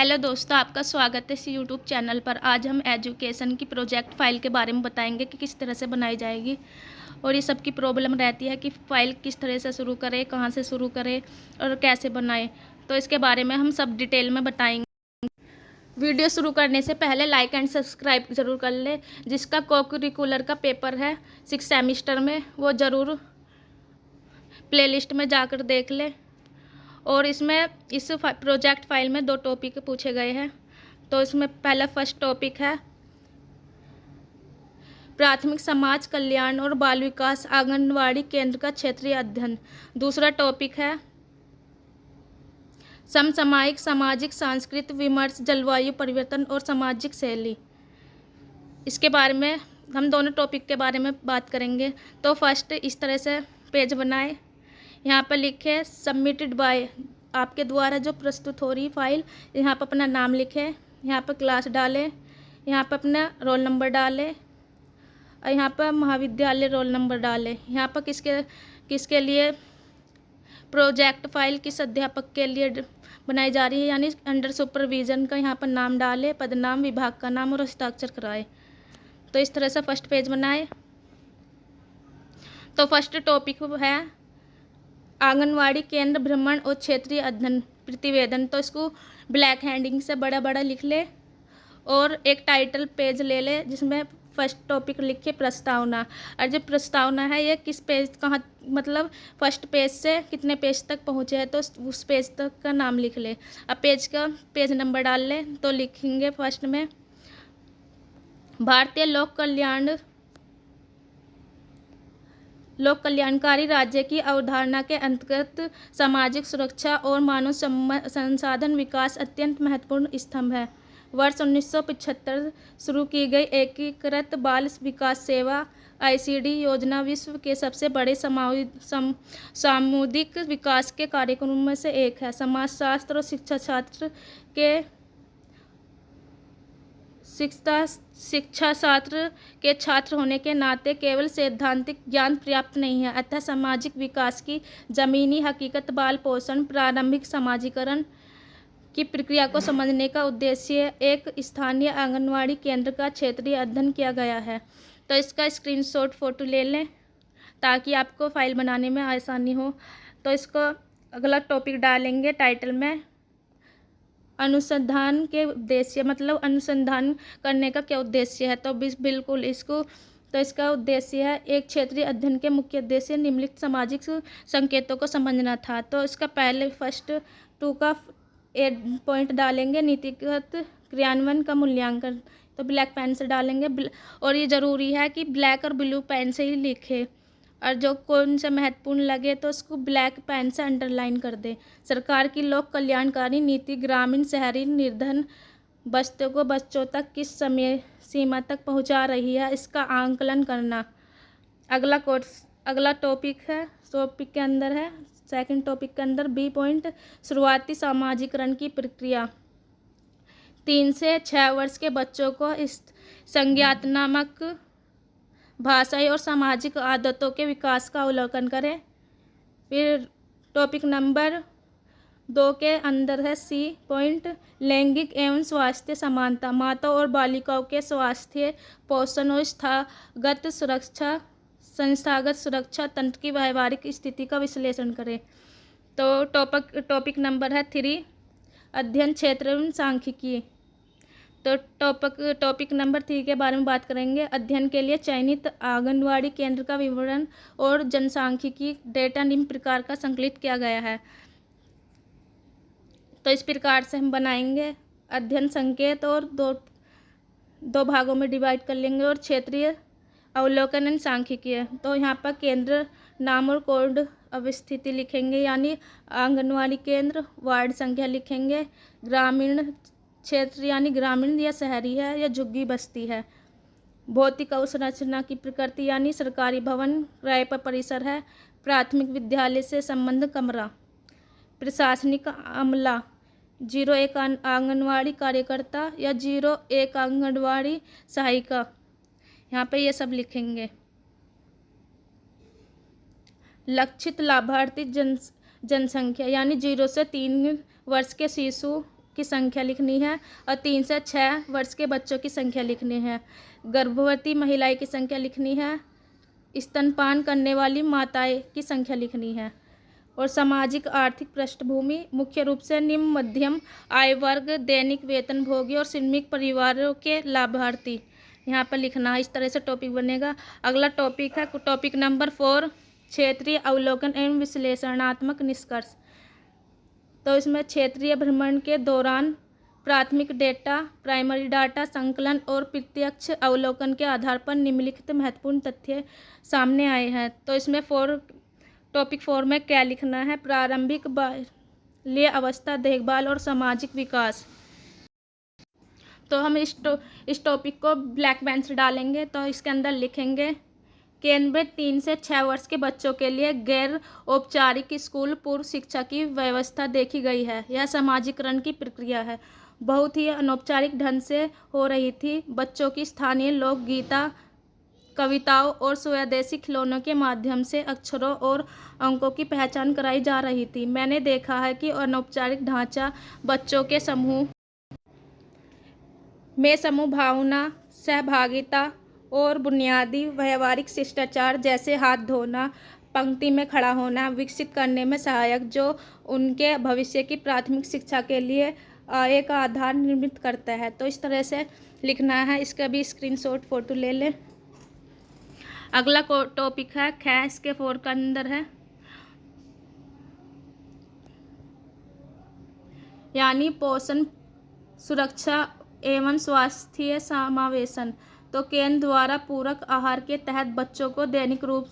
Hello दोस्तों, आपका स्वागत है इस यूट्यूब चैनल पर। आज हम एजुकेशन की प्रोजेक्ट फ़ाइल के बारे में बताएंगे कि किस तरह से बनाई जाएगी। और ये सब की प्रॉब्लम रहती है कि फ़ाइल किस तरह से शुरू करें, कहाँ से शुरू करें और कैसे बनाएं। तो इसके बारे में हम सब डिटेल में बताएंगे। वीडियो शुरू करने से पहले लाइक एंड सब्सक्राइब ज़रूर कर ले। जिसका को करिकुलर का पेपर है 6 सेमिस्टर में, वो ज़रूर प्लेलिस्ट में जाकर देख ले। और इसमें इस प्रोजेक्ट फाइल में 2 टॉपिक पूछे गए हैं। तो इसमें पहला फर्स्ट टॉपिक है प्राथमिक समाज कल्याण और बाल विकास आंगनवाड़ी केंद्र का क्षेत्रीय अध्ययन। दूसरा टॉपिक है समसामयिक सामाजिक सांस्कृतिक विमर्श जलवायु परिवर्तन और सामाजिक शैली। इसके बारे में हम दोनों टॉपिक के बारे में बात करेंगे। तो फर्स्ट इस तरह से पेज बनाए। यहाँ पर लिखे सबमिटेड बाय, आपके द्वारा जो प्रस्तुत हो रही फाइल। यहाँ पर अपना नाम लिखे, यहाँ पर क्लास डालें, यहाँ पर अपना रोल नंबर डालें और यहाँ पर महाविद्यालय रोल नंबर डालें। यहाँ पर किसके लिए प्रोजेक्ट फाइल किस अध्यापक के लिए बनाई जा रही है, यानी अंडर सुपरविज़न का यहाँ पर नाम डालें, पदनाम, विभाग का नाम और हस्ताक्षर कराए। तो इस तरह से फर्स्ट पेज बनाए। तो फर्स्ट टॉपिक है आंगनवाड़ी केंद्र भ्रमण और क्षेत्रीय अध्ययन प्रतिवेदन। तो इसको ब्लैक हैंडिंग से बड़ा बड़ा लिख ले और एक टाइटल पेज ले ले जिसमें फर्स्ट टॉपिक लिखे प्रस्तावना। और जो प्रस्तावना है ये किस पेज, कहाँ, मतलब फर्स्ट पेज से कितने पेज तक पहुँचे हैं, तो उस पेज तक का नाम लिख ले। अब पेज का पेज नंबर डाल ले। तो लिखेंगे फर्स्ट में भारतीय लोक कल्याणकारी राज्य की अवधारणा के अंतर्गत सामाजिक सुरक्षा और मानव संसाधन विकास अत्यंत महत्वपूर्ण स्तंभ है। वर्ष 1975 शुरू की गई एकीकृत बाल विकास सेवा आईसीडी योजना विश्व के सबसे बड़े सामुदायिक विकास के कार्यक्रमों में से एक है। समाजशास्त्र और शिक्षा शास्त्र के छात्र होने के नाते केवल सैद्धांतिक ज्ञान पर्याप्त नहीं है, अतः सामाजिक विकास की जमीनी हकीकत, बाल पोषण, प्रारंभिक समाजीकरण की प्रक्रिया को समझने का उद्देश्य एक स्थानीय आंगनवाड़ी केंद्र का क्षेत्रीय अध्ययन किया गया है। तो इसका स्क्रीनशॉट फोटो ले लें ताकि आपको फाइल बनाने में आसानी हो। तो इसको अगला टॉपिक डालेंगे टाइटल में अनुसंधान के उद्देश्य, मतलब अनुसंधान करने का क्या उद्देश्य है। तो बिल्कुल इसको, तो इसका उद्देश्य है एक क्षेत्रीय अध्ययन के मुख्य उद्देश्य निम्नलिखित सामाजिक संकेतों को समझना था। तो इसका पहले फर्स्ट 2 का 8 पॉइंट डालेंगे नीतिगत क्रियान्वयन का मूल्यांकन। तो ब्लैक पेन से डालेंगे और ये ज़रूरी है कि ब्लैक और ब्लू पेन से ही लिखे, और जो कौन सा महत्वपूर्ण लगे तो उसको ब्लैक पेन से अंडरलाइन कर दे। सरकार की लोक कल्याणकारी नीति ग्रामीण शहरी निर्धन बस्तियों को बच्चों तक किस समय सीमा तक पहुंचा रही है, इसका आंकलन करना। अगला टॉपिक के अंदर है सेकंड टॉपिक के अंदर बी पॉइंट शुरुआती सामाजिकरण की प्रक्रिया। 3 से 6 वर्ष के बच्चों को इस संज्ञानात्मक, भाषाई और सामाजिक आदतों के विकास का अवलोकन करें। फिर टॉपिक नंबर 2 के अंदर है सी पॉइंट लैंगिक एवं स्वास्थ्य समानता, माताओं और बालिकाओं के स्वास्थ्य, पोषण और संस्थागत सुरक्षा तंत्र की व्यवहारिक स्थिति का विश्लेषण करें। तो टॉपिक नंबर है 3 अध्ययन क्षेत्र एवं सांख्यिकी। तो टॉपिक नंबर 3 के बारे में बात करेंगे। अध्ययन के लिए चयनित आंगनवाड़ी केंद्र का विवरण और जनसांख्यिकी डेटा निम्न प्रकार का संकलित किया गया है। तो इस प्रकार से हम बनाएंगे अध्ययन संकेत और दो भागों में डिवाइड कर लेंगे और क्षेत्रीय अवलोकन एवं सांख्यिकीय। तो यहाँ पर केंद्र नाम और कोड अवस्थिति लिखेंगे, यानी आंगनवाड़ी केंद्र, वार्ड संख्या लिखेंगे, ग्रामीण क्षेत्र यानी ग्रामीण या शहरी है या झुग्गी बस्ती है, भौतिक अवसंरचना की प्रकृति यानी सरकारी भवन, किराए पर परिसर है, प्राथमिक विद्यालय से संबंध कमरा, प्रशासनिक अमला 01 आंगनवाड़ी कार्यकर्ता या 01 आंगनवाड़ी सहायिका, यहाँ पे ये सब लिखेंगे। लक्षित लाभार्थी जनसंख्या यानी 0 से 3 वर्ष के शिशु की संख्या लिखनी है और 3 से 6 वर्ष के बच्चों की संख्या लिखनी है। गर्भवती महिलाएं की संख्या लिखनी है। स्तनपान करने वाली माताएं की संख्या लिखनी है। और सामाजिक आर्थिक पृष्ठभूमि मुख्य रूप से निम्न मध्यम आय वर्ग, दैनिक वेतनभोगी और श्रमिक परिवारों के लाभार्थी यहाँ पर लिखना। इस तरह से टॉपिक बनेगा। अगला टॉपिक है टॉपिक नंबर 4, क्षेत्रीय अवलोकन एवं विश्लेषणात्मक निष्कर्ष। तो इसमें क्षेत्रीय भ्रमण के दौरान प्राथमिक डेटा, प्राइमरी डाटा संकलन और प्रत्यक्ष अवलोकन के आधार पर निम्नलिखित महत्वपूर्ण तथ्य सामने आए हैं। तो इसमें टॉपिक 4 में क्या लिखना है? प्रारंभिक बाल्य अवस्था, देखभाल और सामाजिक विकास। तो हम इस टॉपिक को ब्लैक पेन से डालेंगे। तो इसके अंदर लिखेंगे केंद्र में 3 से 6 वर्ष के बच्चों के लिए गैर औपचारिक स्कूल पूर्व शिक्षा की व्यवस्था देखी गई है। यह समाजीकरण की प्रक्रिया है, बहुत ही अनौपचारिक ढंग से हो रही थी। बच्चों की स्थानीय लोकगीता, कविताओं और स्वदेशी खिलौनों के माध्यम से अक्षरों और अंकों की पहचान कराई जा रही थी। मैंने देखा है कि अनौपचारिक ढांचा बच्चों के समूह भावना, सहभागिता और बुनियादी व्यवहारिक शिष्टाचार जैसे हाथ धोना, पंक्ति में खड़ा होना विकसित करने में सहायक, जो उनके भविष्य की प्राथमिक शिक्षा के लिए एक आधार निर्मित करता है। तो इस तरह से लिखना है। इसका भी स्क्रीनशॉट फोटो ले लें। अगला टॉपिक है ख, इसके 4 के अंदर है यानी पोषण, सुरक्षा एवं स्वास्थ्य समावेशन। तो केंद्र द्वारा पूरक आहार के तहत बच्चों को दैनिक रूप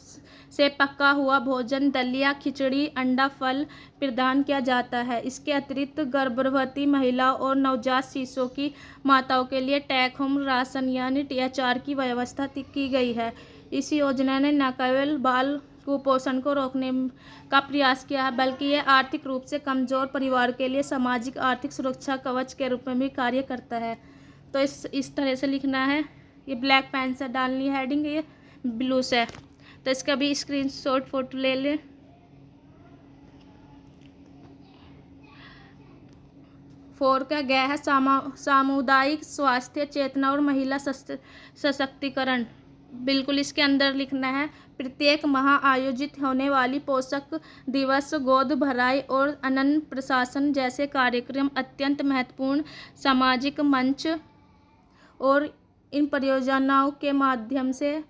से पका हुआ भोजन, दलिया, खिचड़ी, अंडा, फल प्रदान किया जाता है। इसके अतिरिक्त गर्भवती महिलाओं और नवजात शिशुओं की माताओं के लिए टेक होम राशन यानी THR की व्यवस्था की गई है। इस योजना ने न केवल बाल कुपोषण को रोकने का प्रयास किया है, बल्कि ये आर्थिक रूप से कमजोर परिवार के लिए सामाजिक आर्थिक सुरक्षा कवच के रूप में भी कार्य करता है। तो इस तरह से लिखना है। ये ब्लैक पेन से डालनी है हेडिंग, ये ब्लू से। तो इसका भी स्क्रीनशॉट फोटो ले लें। फोर का गया है सामुदायिक स्वास्थ्य चेतना और महिला सशक्तिकरण। बिल्कुल इसके अंदर लिखना है प्रत्येक माह आयोजित होने वाली पोषक दिवस, गोद भराई और अन्न प्रशासन जैसे कार्यक्रम अत्यंत महत्वपूर्ण सामाजिक मंच और इन परियोजनाओं के माध्यम से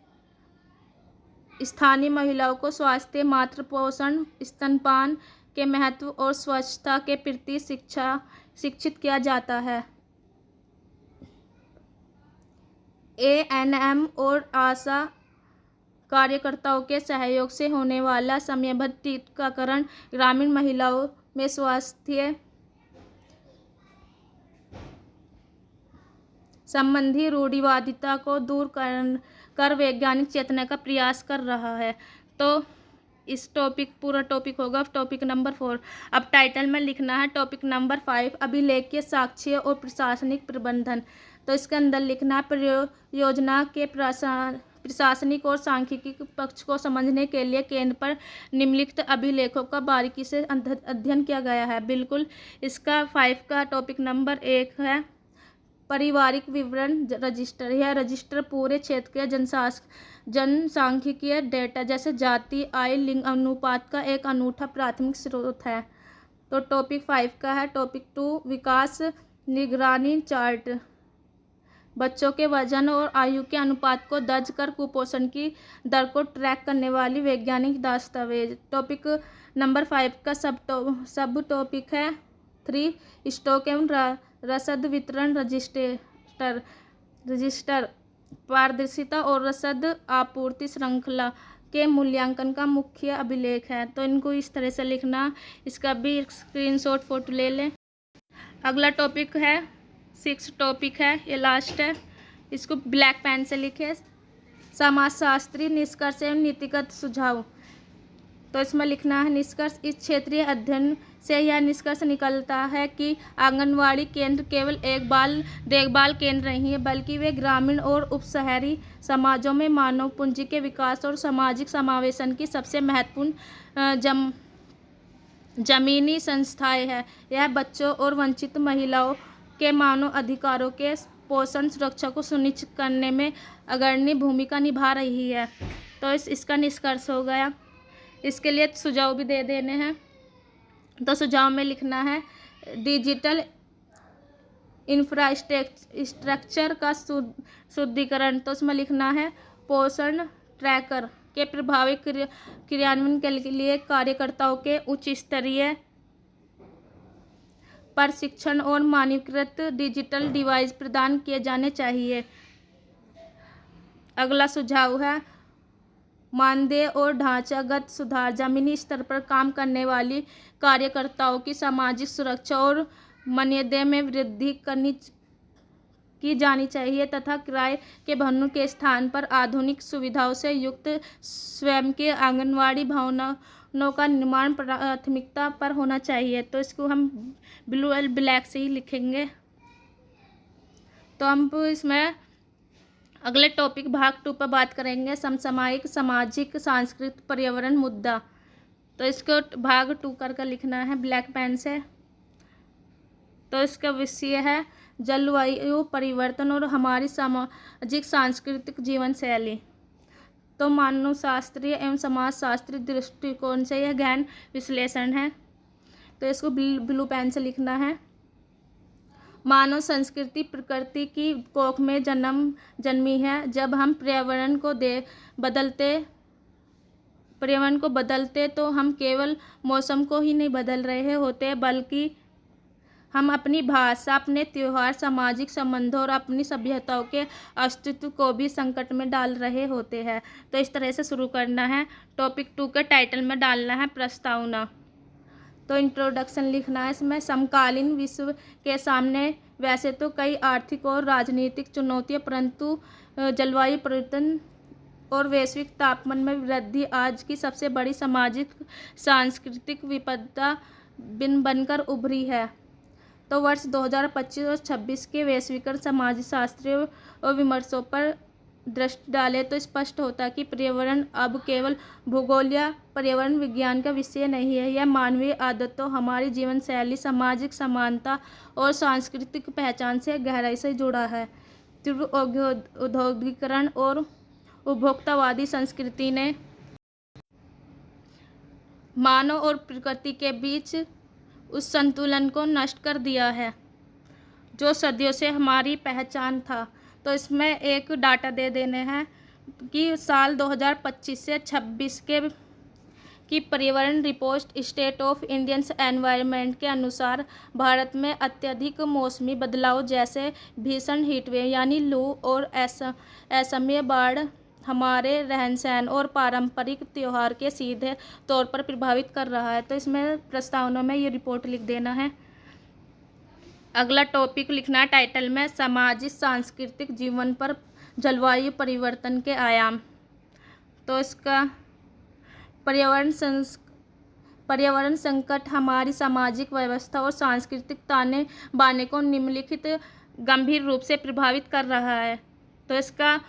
स्थानीय महिलाओं को स्वास्थ्य, मातृ पोषण, स्तनपान के महत्व और स्वच्छता के प्रति शिक्षित किया जाता है। ANM और आशा कार्यकर्ताओं के सहयोग से होने वाला समयबद्ध टीकाकरण ग्रामीण महिलाओं में स्वास्थ्य संबंधी रूढ़िवादिता को दूर कर वैज्ञानिक चेतना का प्रयास कर रहा है। तो इस पूरा टॉपिक होगा टॉपिक नंबर 4। अब टाइटल में लिखना है टॉपिक नंबर 5 अभिलेखीय, साक्ष्य और प्रशासनिक प्रबंधन। तो इसके अंदर लिखना है परियोजना के प्रशासनिक और सांख्यिकी पक्ष को समझने के लिए केंद्र पर निम्नलिखित अभिलेखों का बारीकी से अध्ययन किया गया है। बिल्कुल इसका 5 का टॉपिक नंबर 1 है पारिवारिक विवरण रजिस्टर। यह रजिस्टर पूरे क्षेत्र के जनसांख्यिकीय डेटा जैसे जाति, आय, लिंग अनुपात का एक अनूठा प्राथमिक स्रोत है। तो टॉपिक 5 का है टॉपिक 2 विकास निगरानी चार्ट। बच्चों के वजन और आयु के अनुपात को दर्ज कर कुपोषण की दर को ट्रैक करने वाली वैज्ञानिक दस्तावेज। टॉपिक नंबर 5 का सब टॉपिक है 3 स्टॉक एवं रसद वितरण रजिस्टर पारदर्शिता और रसद आपूर्ति श्रृंखला के मूल्यांकन का मुख्य अभिलेख है। तो इनको इस तरह से लिखना। इसका भी स्क्रीनशॉट फोटो ले लें। अगला टॉपिक है 6 टॉपिक है, ये लास्ट है। इसको ब्लैक पेन से लिखे समाजशास्त्री निष्कर्ष एवं नीतिगत सुझाव। तो इसमें लिखना है निष्कर्ष। इस क्षेत्रीय अध्ययन से यह निष्कर्ष निकलता है कि आंगनवाड़ी केंद्र केवल एक बाल देखभाल केंद्र नहीं है, बल्कि वे ग्रामीण और उपशहरी समाजों में मानव पूंजी के विकास और सामाजिक समावेशन की सबसे महत्वपूर्ण जमीनी संस्थाएं हैं। यह बच्चों और वंचित महिलाओं के मानव अधिकारों के पोषण सुरक्षा को सुनिश्चित करने में अग्रणी भूमिका निभा रही है। तो इसका निष्कर्ष हो गया। इसके लिए सुझाव भी दे देने हैं। तो सुझाव में लिखना है डिजिटल इंफ्रास्ट्रक्चर का शुद्धिकरण। तो उसमें लिखना है पोषण ट्रैकर के प्रभावी क्रियान्वयन के लिए कार्यकर्ताओं के उच्च स्तरीय प्रशिक्षण और मानकीकृत डिजिटल डिवाइस प्रदान किए जाने चाहिए। अगला सुझाव है मानदेय और ढांचागत सुधार। जमीनी स्तर पर काम करने वाली कार्यकर्ताओं की सामाजिक सुरक्षा और मानदेय में वृद्धि की जानी चाहिए तथा किराए के भवनों के स्थान पर आधुनिक सुविधाओं से युक्त स्वयं के आंगनवाड़ी भवनों का निर्माण प्राथमिकता पर होना चाहिए। तो इसको हम ब्लू और ब्लैक से ही लिखेंगे। तो हम इसमें अगले टॉपिक भाग 2 पर बात करेंगे समसामयिक सामाजिक सांस्कृतिक पर्यावरण मुद्दा। तो इसको भाग 2 कर लिखना है ब्लैक पेन से। तो इसका विषय है जलवायु परिवर्तन और हमारी सामाजिक सांस्कृतिक जीवन शैली। तो मानवशास्त्रीय एवं समाजशास्त्रीय दृष्टिकोण से यह गहन विश्लेषण है। तो इसको ब्लू पेन से लिखना है। मानव संस्कृति प्रकृति की कोख में जन्मी है। जब हम पर्यावरण को बदलते तो हम केवल मौसम को ही नहीं बदल रहे होते, बल्कि हम अपनी भाषा, अपने त्योहार, सामाजिक संबंधों और अपनी सभ्यताओं के अस्तित्व को भी संकट में डाल रहे होते हैं। तो इस तरह से शुरू करना है। टॉपिक 2 के टाइटल में डालना है प्रस्तावना। तो इंट्रोडक्शन लिखना है इसमें। समकालीन विश्व के सामने वैसे तो कई आर्थिक और राजनीतिक चुनौतियां, परंतु जलवायु परिवर्तन और वैश्विक तापमान में वृद्धि आज की सबसे बड़ी सामाजिक सांस्कृतिक विपदा बनकर उभरी है। तो वर्ष 2025 और 26 के वैश्वीकरण समाजशास्त्रीय विमर्शों पर दृष्टि डालें तो स्पष्ट होता है कि पर्यावरण अब केवल भूगोल या पर्यावरण विज्ञान का विषय नहीं है। यह मानवीय आदतों, हमारी जीवन शैली, सामाजिक समानता और सांस्कृतिक पहचान से गहराई से जुड़ा है। तीव्र औद्योगिकरण और उपभोक्तावादी संस्कृति ने मानव और प्रकृति के बीच उस संतुलन को नष्ट कर दिया है जो सदियों से हमारी पहचान था। तो इसमें एक डाटा दे देने हैं कि साल 2025 से 26 की पर्यावरण report state of Indian environment के अनुसार भारत में अत्यधिक मौसमी बदलाव जैसे भीषण हीटवेव यानी लू और असमय बाढ़ हमारे रहन सहन और पारंपरिक त्यौहार के सीधे तौर पर प्रभावित कर रहा है। तो इसमें प्रस्तावना में ये रिपोर्ट लिख देना है। अगला टॉपिक लिखना है टाइटल में सामाजिक सांस्कृतिक जीवन पर जलवायु परिवर्तन के आयाम। तो इसका पर्यावरण संकट हमारी सामाजिक व्यवस्था और सांस्कृतिक ताने बाने को निम्नलिखित गंभीर रूप से प्रभावित कर रहा है। तो इसका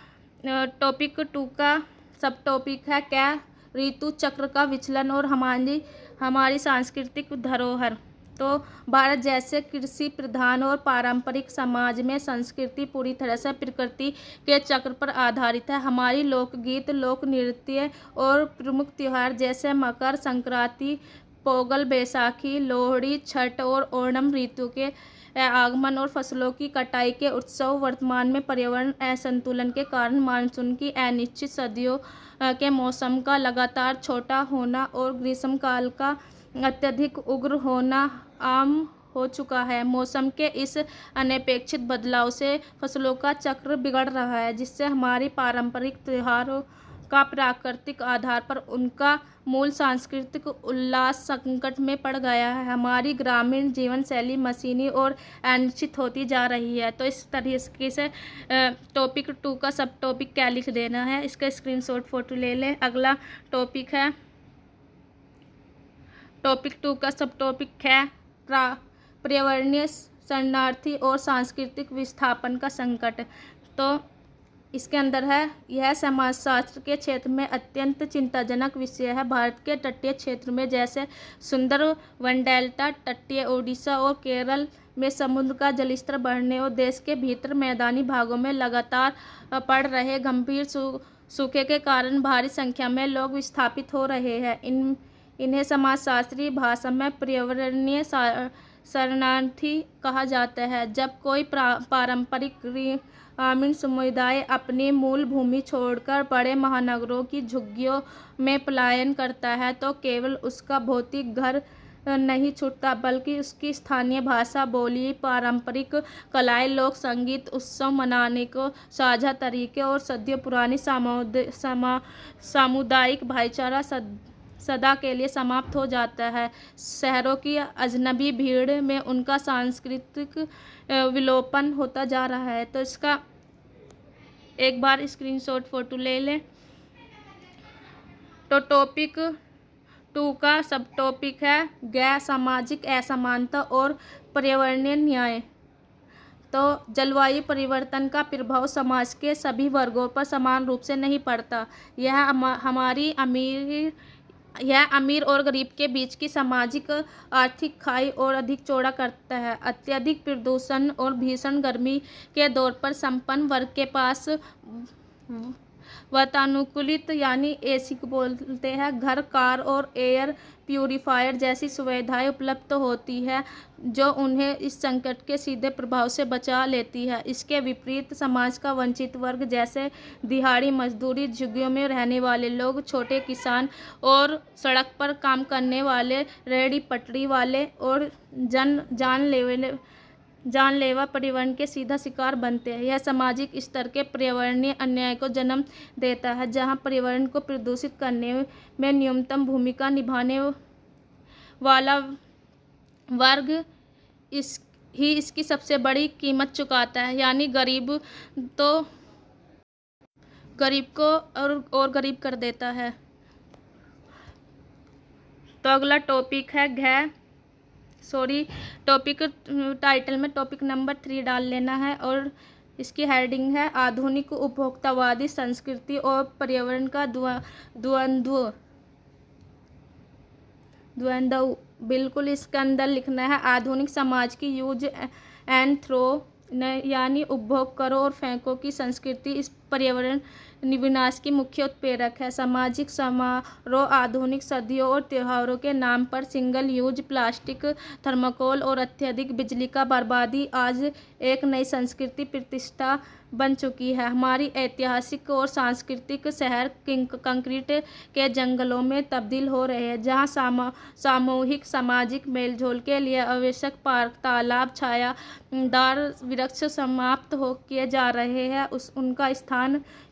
टॉपिक 2 का सब टॉपिक है क्या ऋतु चक्र का विचलन और हमारी सांस्कृतिक धरोहर। तो भारत जैसे कृषि प्रधान और पारंपरिक समाज में संस्कृति पूरी तरह से प्रकृति के चक्र पर आधारित है। हमारी लोकगीत, लोक नृत्य और प्रमुख त्योहार जैसे मकर संक्रांति, पोंगल, बैसाखी, लोहड़ी, छठ और ओणम ऋतु के आगमन और फसलों की कटाई के उत्सव वर्तमान में पर्यावरण असंतुलन के कारण मानसून की अनिश्चित सर्दियों के मौसम का लगातार छोटा होना और ग्रीष्मकाल का अत्यधिक उग्र होना आम हो चुका है। मौसम के इस अनपेक्षित बदलाव से फसलों का चक्र बिगड़ रहा है, जिससे हमारी पारंपरिक त्योहारों का प्राकृतिक आधार पर उनका मूल सांस्कृतिक उल्लास संकट में पड़ गया है। हमारी ग्रामीण जीवन शैली मशीनी और अनिश्चित होती जा रही है। तो इस तरीके से टॉपिक 2 का सब टॉपिक क्या लिख देना है, इसका स्क्रीनशॉट फोटो ले लें। अगला टॉपिक है टॉपिक 2 का सब टॉपिक है पर्यावरणीय शरणार्थी और सांस्कृतिक विस्थापन का संकट। तो इसके अंदर है, यह समाजशास्त्र के क्षेत्र में अत्यंत चिंताजनक विषय है। भारत के तटीय क्षेत्र में जैसे सुंदरवन डेल्टा, तटीय ओडिशा और केरल में समुद्र का जलस्तर बढ़ने और देश के भीतर मैदानी भागों में लगातार पड़ रहे गंभीर सूखे के कारण भारी संख्या में लोग विस्थापित हो रहे हैं। इन्हें समाजशास्त्री भाषा में पर्यावरणीय शरणार्थी कहा जाता है। जब कोई पारंपरिक ग्रामीण समुदाय अपनी मूल भूमि छोड़कर बड़े महानगरों की झुग्गियों में पलायन करता है तो केवल उसका भौतिक घर नहीं छूटता, बल्कि उसकी स्थानीय भाषा, बोली, पारंपरिक कलाएं, लोक संगीत, उत्सव मनाने को साझा तरीके और सदियों पुरानी सामुदायिक भाईचारा सदा के लिए समाप्त हो जाता है। शहरों की अजनबी भीड़ में उनका सांस्कृतिक विलोपन होता जा रहा है। तो इसका एक बार स्क्रीनशॉट फोटो ले लें। तो टॉपिक 2 का सब टॉपिक है गैर सामाजिक असमानता और पर्यावरणीय न्याय। तो जलवायु परिवर्तन का प्रभाव समाज के सभी वर्गों पर समान रूप से नहीं पड़ता। यह अमीर और गरीब के बीच की सामाजिक आर्थिक खाई और अधिक चौड़ा करता है। अत्यधिक प्रदूषण और भीषण गर्मी के दौर पर संपन्न वर्ग के पास वातानुकूलित यानी एसी को बोलते हैं घर, कार और एयर प्यूरीफायर जैसी सुविधाएं उपलब्ध होती है जो उन्हें इस संकट के सीधे प्रभाव से बचा लेती है। इसके विपरीत समाज का वंचित वर्ग जैसे दिहाड़ी मजदूरी, झुग्गियों में रहने वाले लोग, छोटे किसान और सड़क पर काम करने वाले, रेहड़ी पटरी वाले और जानलेवा पर्यावरण के सीधा शिकार बनते हैं। यह सामाजिक स्तर के पर्यावरणीय अन्याय को जन्म देता है, जहां पर्यावरण को प्रदूषित करने में न्यूनतम भूमिका निभाने वाला वर्ग इसकी सबसे बड़ी कीमत चुकाता है, यानी गरीब को और गरीब कर देता है। तो अगला टॉपिक है टॉपिक टाइटल में टॉपिक नंबर 3 डाल लेना है और इसकी हेडिंग है आधुनिक उपभोक्तावादी संस्कृति और पर्यावरण का द्वंद्व। बिल्कुल इसके अंदर लिखना है आधुनिक समाज की यूज एंड थ्रो यानी उपभोग करो और फेंको की संस्कृति इस पर्यावरण विनाश की मुख्य उत्प्रेरक है। सामाजिक समारोह आधुनिक सदियों और त्योहारों के नाम पर सिंगल यूज प्लास्टिक, थर्माकोल और अत्यधिक बिजली का बर्बादी आज एक नई संस्कृति प्रतिष्ठा बन चुकी है। हमारी ऐतिहासिक और सांस्कृतिक शहर कंक्रीट के जंगलों में तब्दील हो रहे हैं, जहां सामूहिक सामाजिक मेलजोल के लिए आवश्यक पार्क, तालाब, छायादार वृक्ष समाप्त किए जा रहे हैं। उनका स्थान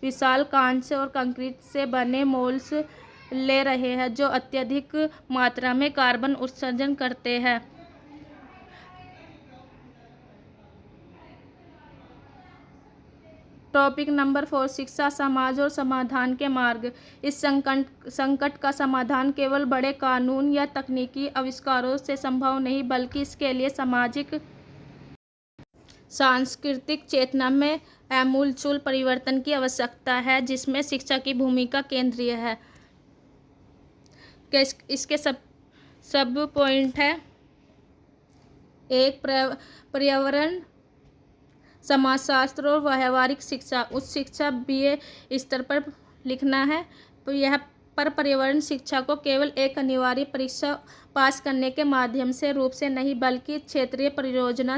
विशाल कांच और कंक्रीट से बने मॉल्स ले रहे हैं जो अत्यधिक मात्रा में कार्बन उत्सर्जन करते हैं। टॉपिक नंबर 4 शिक्षा, समाज और समाधान के मार्ग। इस संकट का समाधान केवल बड़े कानून या तकनीकी आविष्कारों से संभव नहीं, बल्कि इसके लिए सामाजिक सांस्कृतिक चेतना में आमूलचूल परिवर्तन की आवश्यकता है, जिसमें शिक्षा की भूमिका केंद्रीय है। इसके सब पॉइंट है। एक, पर्यावरण समाजशास्त्र और व्यावहारिक शिक्षा। उच्च शिक्षा BA स्तर पर लिखना है। तो यह पर पर्यावरण शिक्षा को केवल एक अनिवार्य परीक्षा पास करने के माध्यम से रूप से नहीं, बल्कि क्षेत्रीय परियोजना,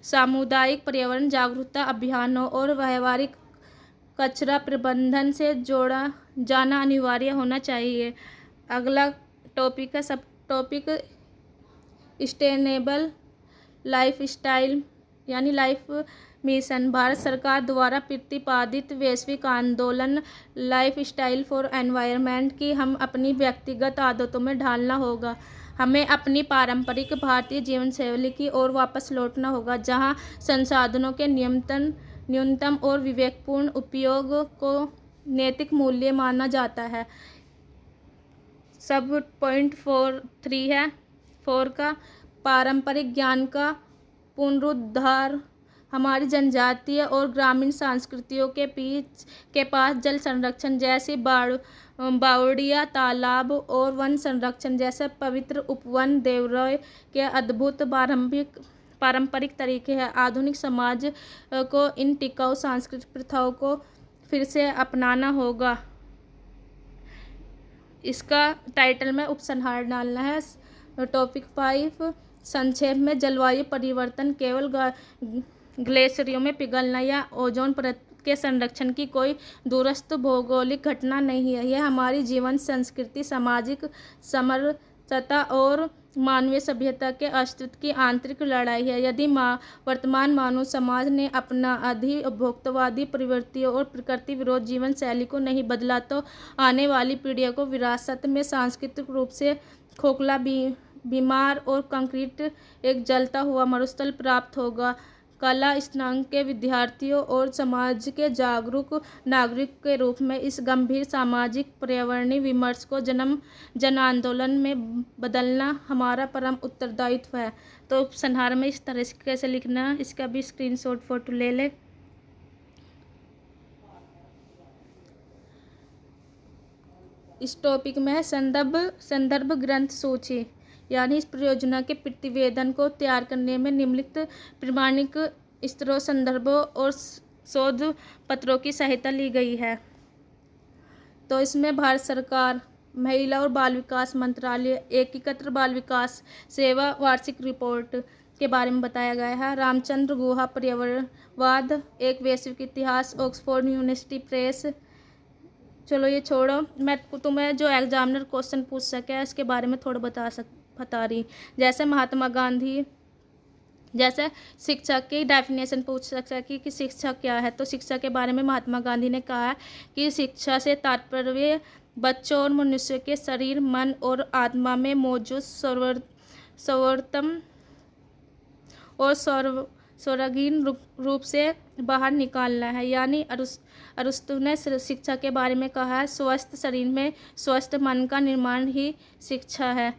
सामुदायिक पर्यावरण जागरूकता अभियानों और व्यावहारिक कचरा प्रबंधन से जोड़ा जाना अनिवार्य होना चाहिए। अगला टॉपिक है सब टॉपिक सस्टेनेबल लाइफस्टाइल यानी लाइफ मिशन। भारत सरकार द्वारा प्रतिपादित वैश्विक आंदोलन लाइफस्टाइल फॉर एनवायरनमेंट की हम अपनी व्यक्तिगत आदतों में ढालना होगा। हमें अपनी पारंपरिक भारतीय जीवन शैली की ओर वापस लौटना होगा, जहां संसाधनों के न्यूनतम और विवेकपूर्ण उपयोग को नैतिक मूल्य माना जाता है। सब पॉइंट 3 है 4 का पारंपरिक ज्ञान का पुनरुद्धार हमारी जनजातीय और ग्रामीण संस्कृतियों के पास जल संरक्षण जैसी बावड़ियाँ, तालाब और वन संरक्षण जैसे पवित्र उपवन देवरय के अद्भुत पारंपरिक तरीके हैं। आधुनिक समाज को इन टिकाऊ सांस्कृतिक प्रथाओं को फिर से अपनाना होगा। इसका टाइटल में उपसंहार डालना है। टॉपिक 5 संक्षेप में, जलवायु परिवर्तन केवल ग्लेशियरों में पिघलना या ओजोन परत के संरक्षण की कोई दूरस्थ भौगोलिक घटना नहीं है। यह हमारी जीवन, संस्कृति, सामाजिक समरसता और मानवीय सभ्यता के अस्तित्व की आंतरिक लड़ाई है। यदि वर्तमान मानव समाज ने अपना अधिभोक्तावादी प्रवृत्तियों और प्रकृति विरोध जीवन शैली को नहीं बदला तो आने वाली पीढ़ियों को विरासत में सांस्कृतिक रूप से खोखला, बीमार और कंक्रीट एक जलता हुआ मरुस्थल प्राप्त होगा। कला स्नातक के विद्यार्थियों और समाज के जागरूक नागरिक के रूप में इस गंभीर सामाजिक पर्यावरणीय विमर्श को जन आंदोलन में बदलना हमारा परम उत्तरदायित्व है। तो उपसंहार में इस तरह से कैसे लिखना है, इसका भी स्क्रीनशॉट फोटो ले ले। इस टॉपिक में संदर्भ ग्रंथ सूची, यानी इस परियोजना के प्रतिवेदन को तैयार करने में निम्नलिखित प्रमाणिक स्रोत, संदर्भों और शोध पत्रों की सहायता ली गई है। तो इसमें भारत सरकार, महिला और बाल विकास मंत्रालय, एकीकृत बाल विकास सेवा वार्षिक रिपोर्ट के बारे में बताया गया है। रामचंद्र गुहा, पर्यावरणवाद एक वैश्विक इतिहास, ऑक्सफोर्ड यूनिवर्सिटी प्रेस। चलो ये छोड़ो, मैं तुम्हें जो एग्जामिनर क्वेश्चन पूछ सके इसके बारे में थोड़ा बता रही। जैसे महात्मा गांधी, जैसे शिक्षा की डेफिनेशन पूछ सकता है कि शिक्षा क्या है। तो शिक्षा के बारे में महात्मा गांधी ने कहा है कि शिक्षा से तात्पर्य बच्चों और मनुष्य के शरीर, मन और आत्मा में मौजूद सर्वोत्तम और सर्वांगीण रूप से बाहर निकालना है। यानी अरस्तु ने शिक्षा के बारे में कहा है, स्वस्थ शरीर में स्वस्थ मन का निर्माण ही शिक्षा है।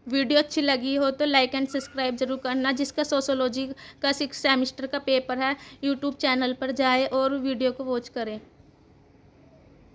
वीडियो अच्छी लगी हो तो लाइक एंड सब्सक्राइब जरूर करना। जिसका सोशियोलॉजी का 6 सेमेस्टर का पेपर है, यूट्यूब चैनल पर जाए और वीडियो को वॉच करें।